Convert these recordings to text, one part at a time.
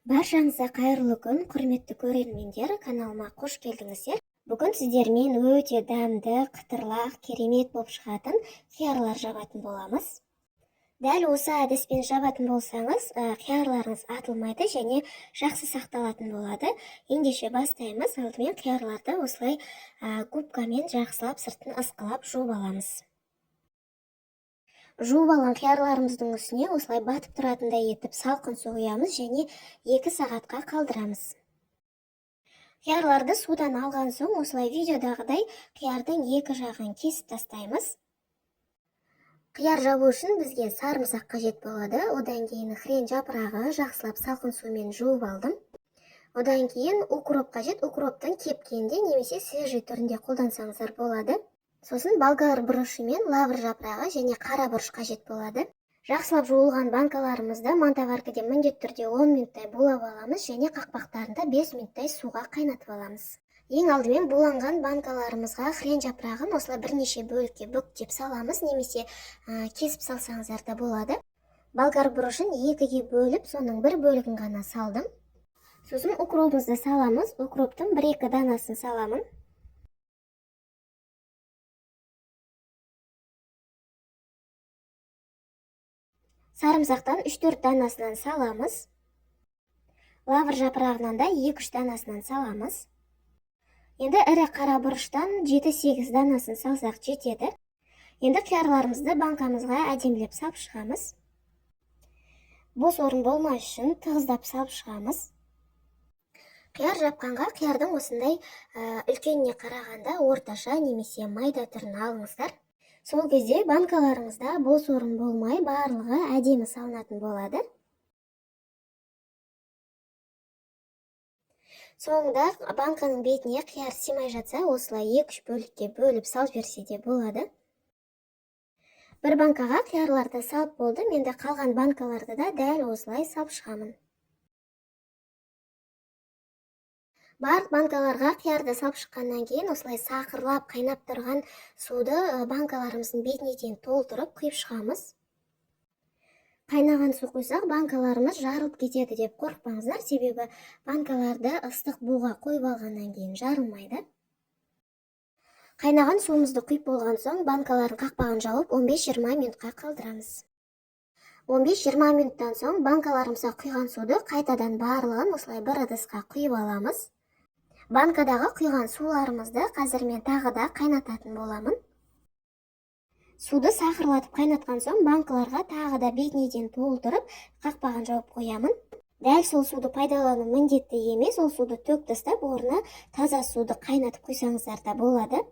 Баршаңызға қайырлы күн, құрметті көрермендер, каналыма қош келдіңіздер. Бүгін сіздермен өте дәмді, қытырлақ, керемет болып шығатын қиярлар жабатын боламыз. Дәл осы әдіспен жабатын болсаңыз, қиярларыңыз атылмайды және жақсы сақталатын болады. Ендеше бастаймыз. Алдымен қиярларды осылай губкамен жақсылап сыртын ысқылап жуып аламыз. Жуып алған қиярларымыздың үстіне осылай батып тұратындай етіп салқын су құямыз және 2 сағатқа қалдырамыз. Қиярларды судан алған соң осылай видеодағыдай қиярдың екі жағын кесіп тастаймыз. Қияр жабу үшін бізге сарымсақ қажет болады. Одан кейін хрен жапырағы жақсылап салқын сумен жуып алдым. Одан кейін укроп қажет. Укроптың кепкенде немесе свежий түрінде қолдансаңыздар болады. Сосын болгар бұрышы мен лавр жапырағы және қара бұрыш қажет болады. Жақсылап жуылған банкаларымызды мантоваркаде міндетті түрде 10 минуттай булап аламыз және қақпақтарында 5 минуттай суға қайнатып аламыз. Ең алдымен буланған банкаларымызға хрен жапырағын осылай бірнеше бөлікке бүктеп саламыз, немесе кесіп салсаңыздар да болады. Болгар бұрышын екіге бөліп, соның бір бөлігін ғана салдым. Сосын укробымызды саламыз. Укроптың 1-2 данасын саламын. Сарымсақтан 3-4 данасынан саламыз. Лавр жапырағынан да 2-3 данасынан саламыз. Енді ірі қара бұрыштан 7-8 данасын салсақ жетеді. Енді қиярларымызды банкамызға әдемілеп салып шығамыз. Бос орын болмас үшін тығыздап салып шығамыз. Қияр жапқанға қиярдың осындай үлкеніне қарағанда орташа немесе майда түрін алыңыздар. Сол кезде банкаларыңызда бос орын болмай, барлығы әдемі салынатын болады. Соңында банканың бетіне қияр симай жатса, осылай 2-3 бөлікке бөліп салып берсе де болады. Бір банкаға қиярларды салып болды. Менде қалған банкаларды да дәл осылай салып шығамын. Барлық банкаларға қиярды салып шыққаннан кейін осылай сақырлап қайнап тұрған суды банкаларымыздың бетіне дейін толтырып құйып шығамыз. Қайнаған су құйсақ, банкаларымыз жарылып кетеді деп қорықпаңыздар, себебі банкаларды ыстық буға қойып алғаннан кейін жарылмайды. Қайнаған суымызды құйып болған соң, банкалардың қақпағын жауып 15-20 минутқа қалдырамыз. 15-20 минуттан соң банкаларымызға құйған суды қайтадан барлығын осылай бір ыдысқа құйып аламыз. Банкадағы құйған суларымызды қазір мен тағы да қайнататын боламын. Суды сақырлатып қайнатқан соң банкаларға тағы да бетінен толтырып қақпағын жауып қоямын. Дәл сол суды пайдалану міндетті емес, ол суды төк тастап, орнына таза суды қайнатып құйсаңыздар да болады.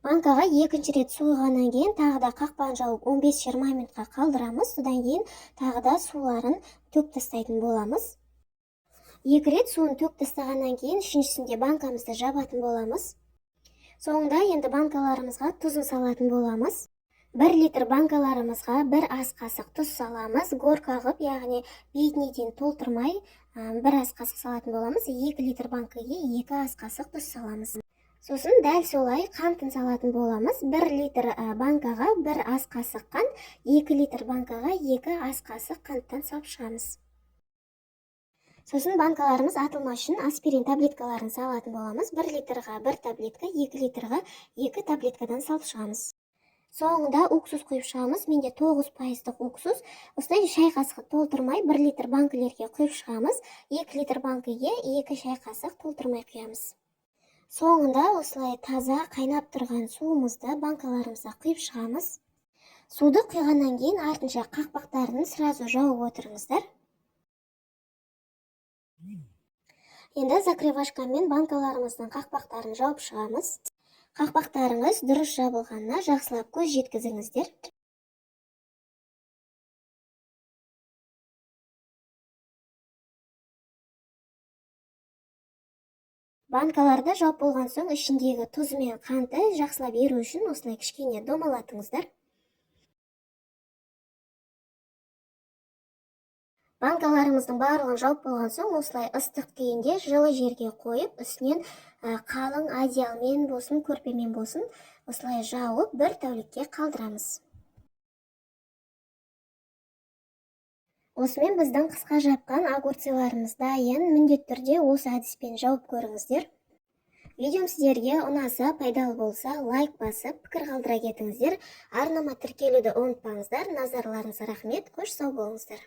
Банкаға екінші рет су құйғаннан кейін тағы да қақпағын жауып 15-20 минутқа қалдырамыз. Содан кейін тағы да суларын төк тастайтын боламыз. 2 рет суын төк тастағаннан кейін үшіншісінде банкамызды жабатын боламыз. Соңында енді банкаларымызға тұзын салатын боламыз. 1 литр банкаларымызға 1 ас қасық тұз саламыз. Горка қылып, яғни бетіне дейін толтырмай 1 ас қасық салатын боламыз. 2 литр банкаға 2 ас қасық тұз саламыз. Сосын дәл солай қантын салатын боламыз. 1 литр банкаға 1 ас қасық қант, 2 литр банкаға 2 ас қасық қанттан салып шығамыз. Сосын банкаларымыз атылмас үшін аспирин таблеткаларын салатын боламыз. 1 литрға 1 таблетка, 2 литрға 2 таблеткадан салып шығамыз. Соңында уксус құйып шығамыз. Менде 9% уксус. Осылай шай қасығы толтырмай 1 литр банкілерге құйып шығамыз. 2 литр банкіге 2 шай қасық толтырмай құямыз. Соңында осылай таза қайнап тұрған суымызды банкаларымызға құйып шығамыз. Суды құйғаннан кейін артынша қақпақтарын сразу жауып отырыңыздар. Енді закрывашкамен банкаларымыздың қақпақтарын жауып шығамыз. Қақпақтарыңыз дұрыс жабылғанына жақсылап көз жеткізіңіздер. Банкаларды жауып болған соң ішіндегі тұз мен қанты жақсылап еру үшін осылай кішкене домалатыңыздар. Банкаларымыздың барлығын жауып болған соң осылай ыстық күйінде жылы жерге қойып, үстінен қалың одеялмен болсын, көрпемен болсын, осылай жауып 1 тәулікке қалдырамыз. Осымен біздің қысқа жапқан огурциларымыз дайын. Міндетті түрде осы әдіспен жауып көріңіздер. Видеом сіздерге ұнаса, пайдалы болса, лайк басып, пікір қалдыра кетіңіздер. Арнама тіркелуді ұмытпаңыздар. Назарларыңызға рахмет. Қош сау болыңыздар.